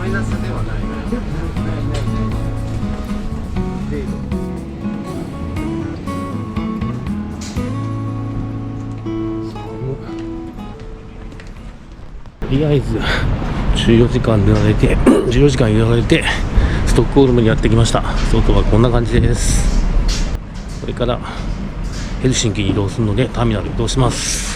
マイナスではないね。とりあえず14時間寝られて14時間入れられてストックホルムにやってきました。外はこんな感じです。これからヘルシンキに移動するのでターミナル移動します。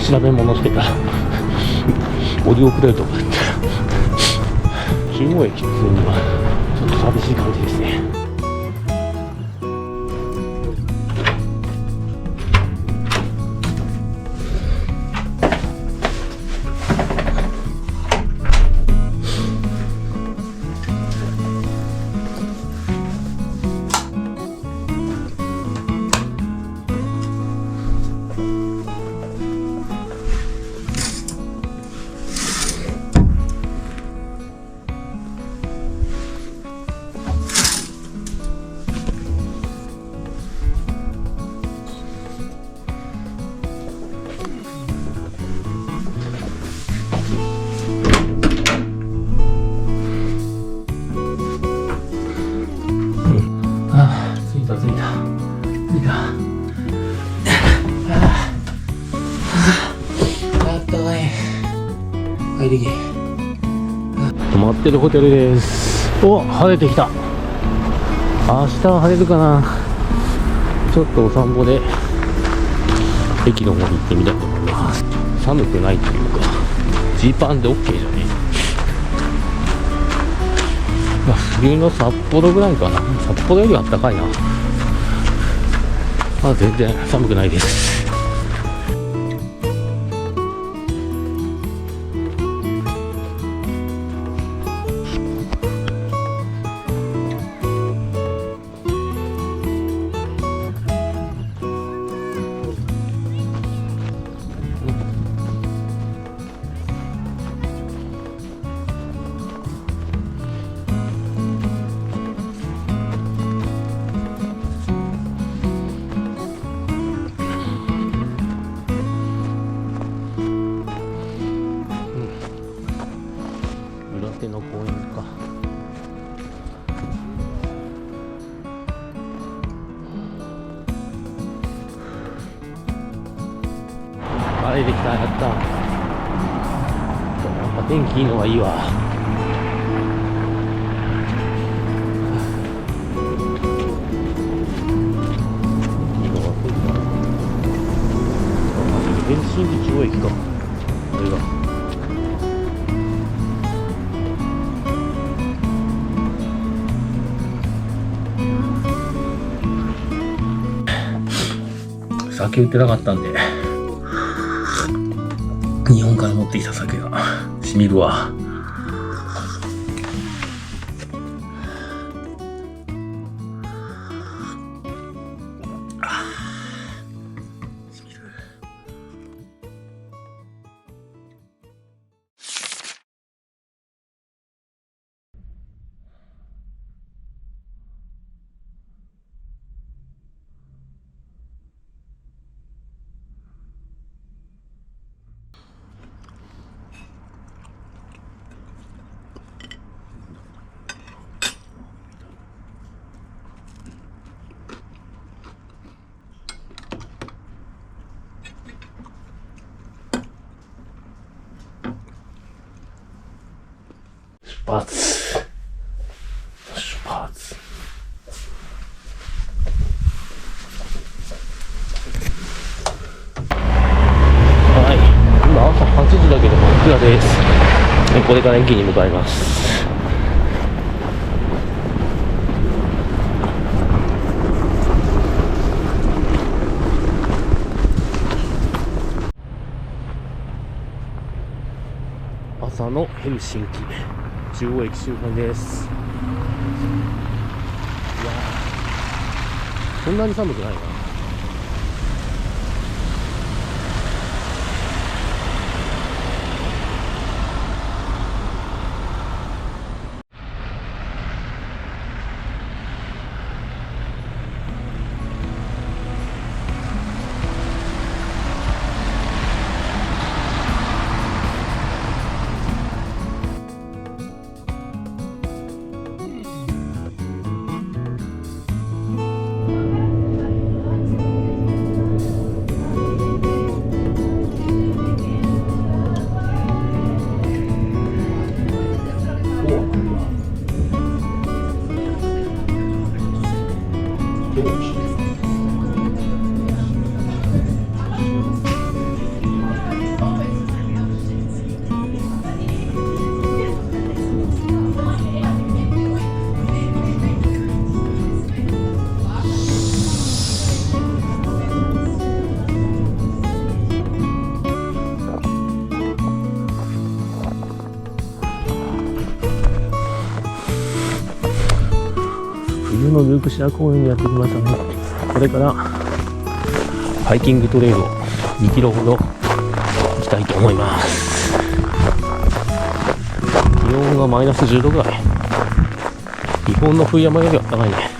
調べ物してたら降り遅れるとか言って中央駅っていうのはちょっと寂しい感じですね。泊まってるホテルです。お、晴れてきた。明日は晴れるかな。ちょっとお散歩で駅の方に行ってみたいと思います。寒くないというかジーパンで OK じゃねえ。冬の札幌ぐらいかな。札幌よりは暖かいな。全然寒くないです。晴れてきた。やった。やっぱ天気いいのがいいわ。いいのが来るかな。ヘルシンキ中央駅か。これが。酒売ってなかったんで、日本から持ってきた酒がしみるわ。しみる。出発。はい、今朝8時だけど真っ暗です。これから駅に向かいます。朝のヘルシンキ中央駅周辺です。いやー、そんなに寒くないな。冬のルークシア公園にやってきましたね。これからハイキングトレイルを2キロほど行きたいと思います。気温がマイナス10度ぐらい。日本の冬山よりは高いね。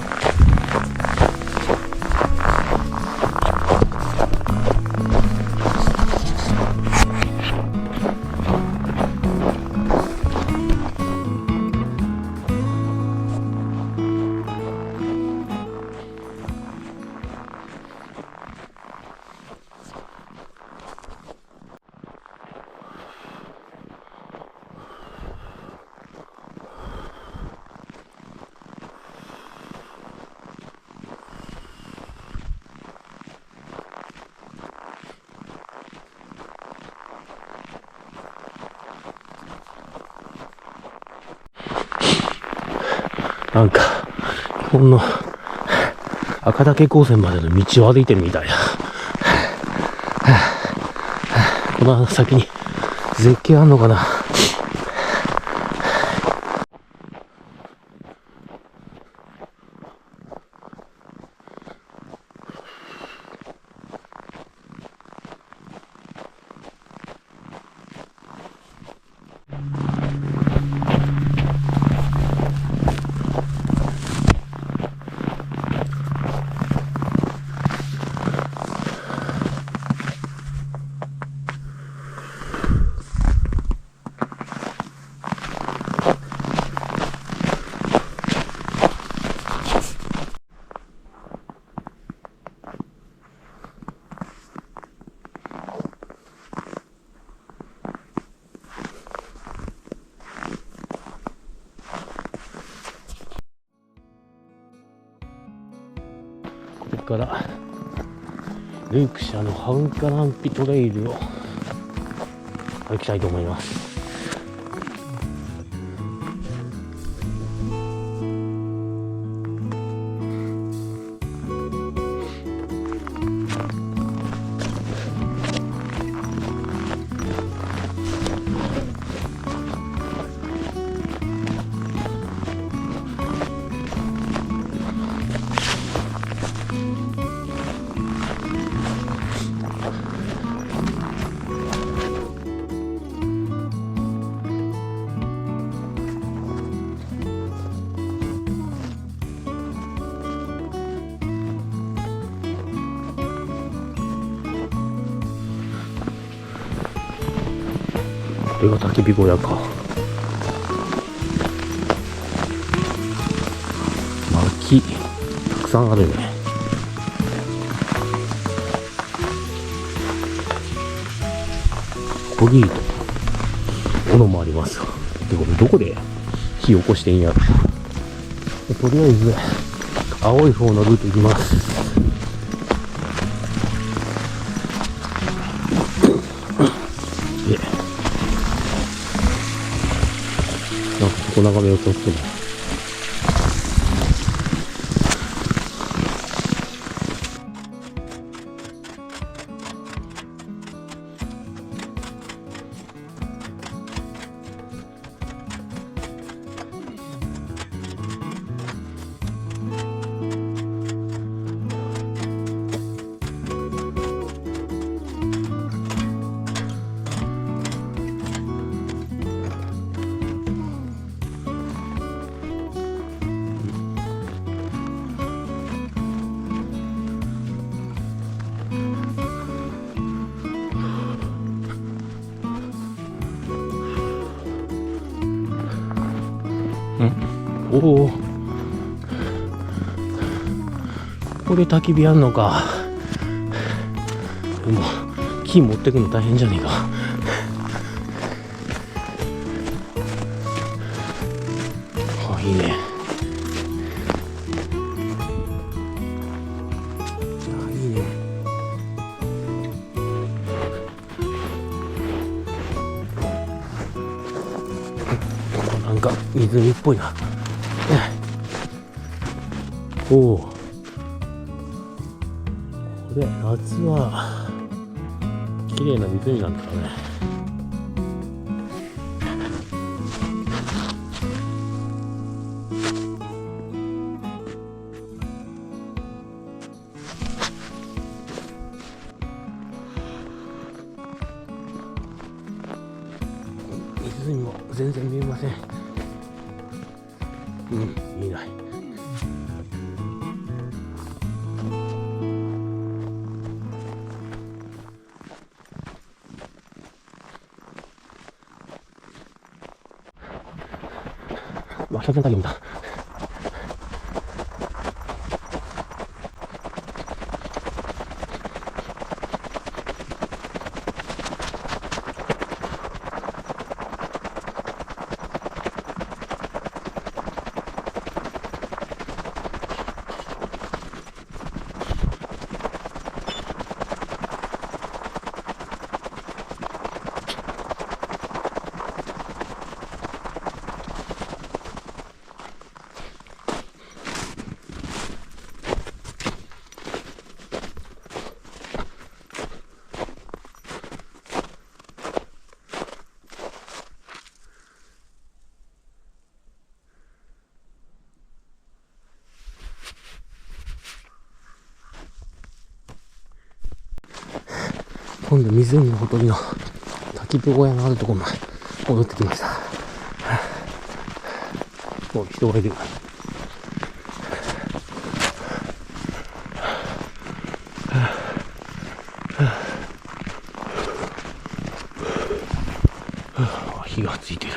なんか日本の赤岳高専までの道を歩いてるみたいだ。この先に絶景あんのかな。ここからルークシャのハウンカランピトレイルを歩きたいと思います。これが焚き火小屋か。薪たくさんあるね。コギーと斧もありますよ。で、これどこで火起こしていいんやろ。とりあえず青い方のルート行きます。なんかここ眺めようと思ってる。おお、これ焚き火やんのか。でも木持ってくの大変じゃねえか。あ、いいね。あ、いいね。ここなんか湖っぽいな。おお、これ夏は綺麗な湖なんだろうね。湖も全然見えません。うん、見えない。車線作業だ。今度湖のほとりの焚き火小屋のあるところまで戻ってきました。もう人がいる。火がついてる。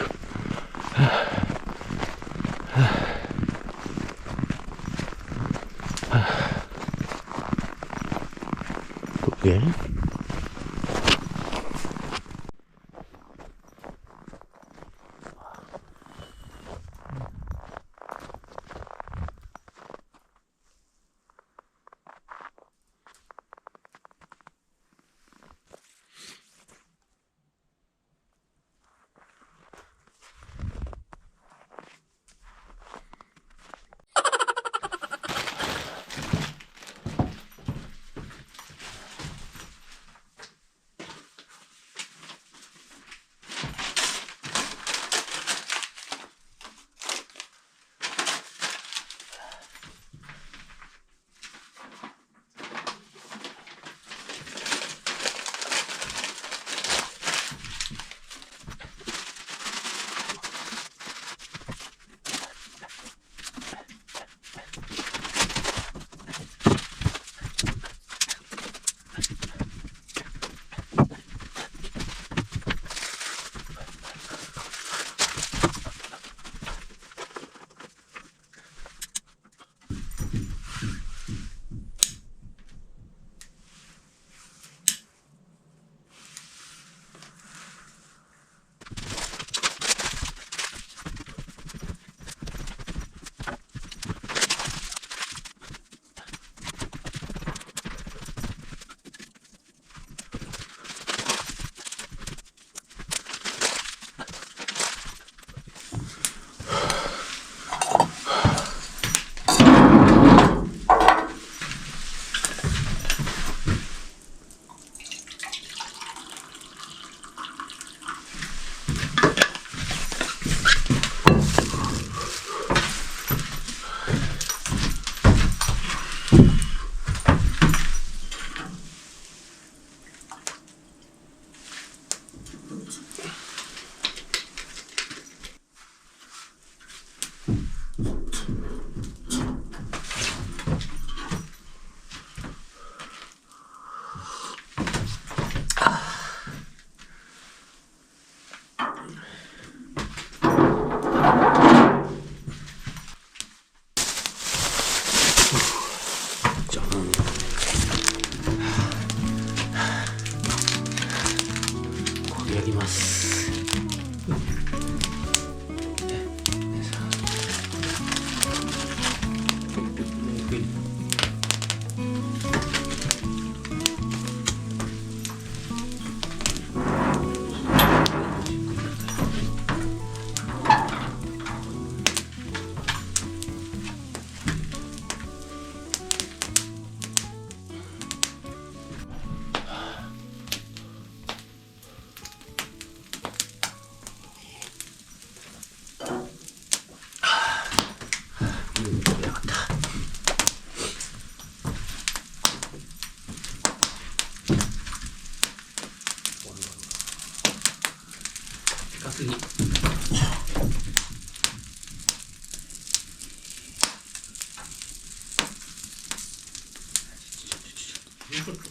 ちょっと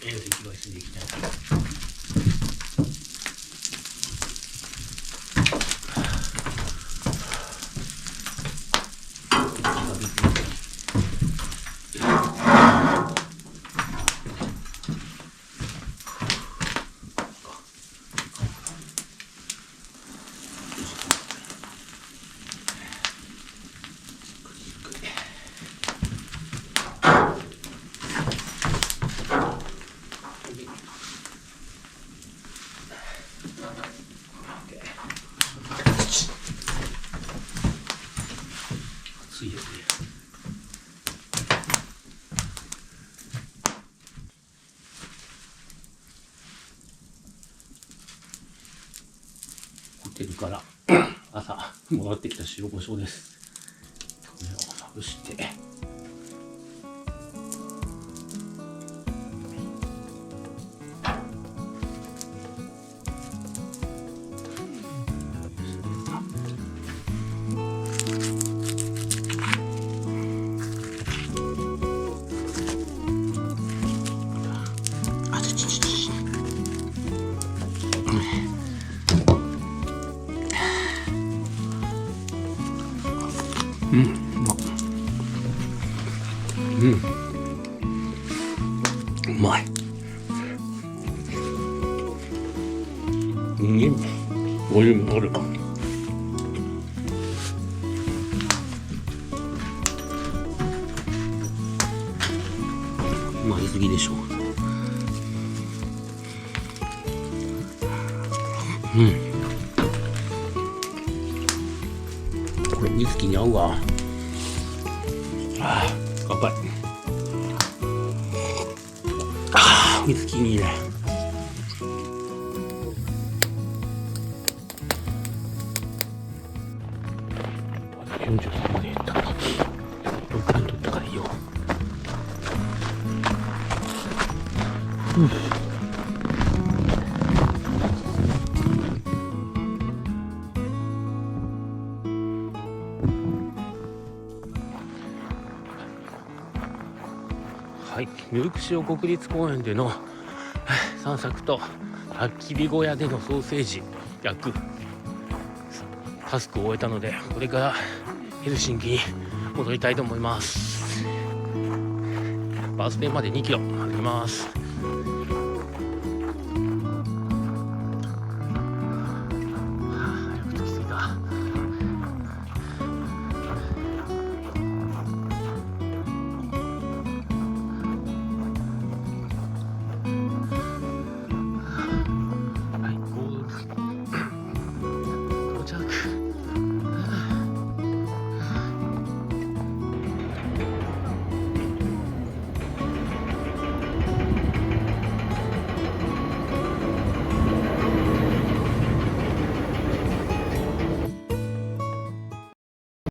遠赤外線でいきたい。暑いよね。ホテルから朝戻ってきた塩コショウです。これをまぶして。うん、うまっ。うまい。ボリュームある。まいすぎでしょう。これウイスキーに合うわ。乾杯。ウイスキーにいいね。43まで減った。6分取ったからいいよ。はい、ミルク塩国立公園での散策と焚き火小屋でのソーセージ焼くタスクを終えたので、これからヘルシンキに戻りたいと思います。バースデーまで2キロ歩きます。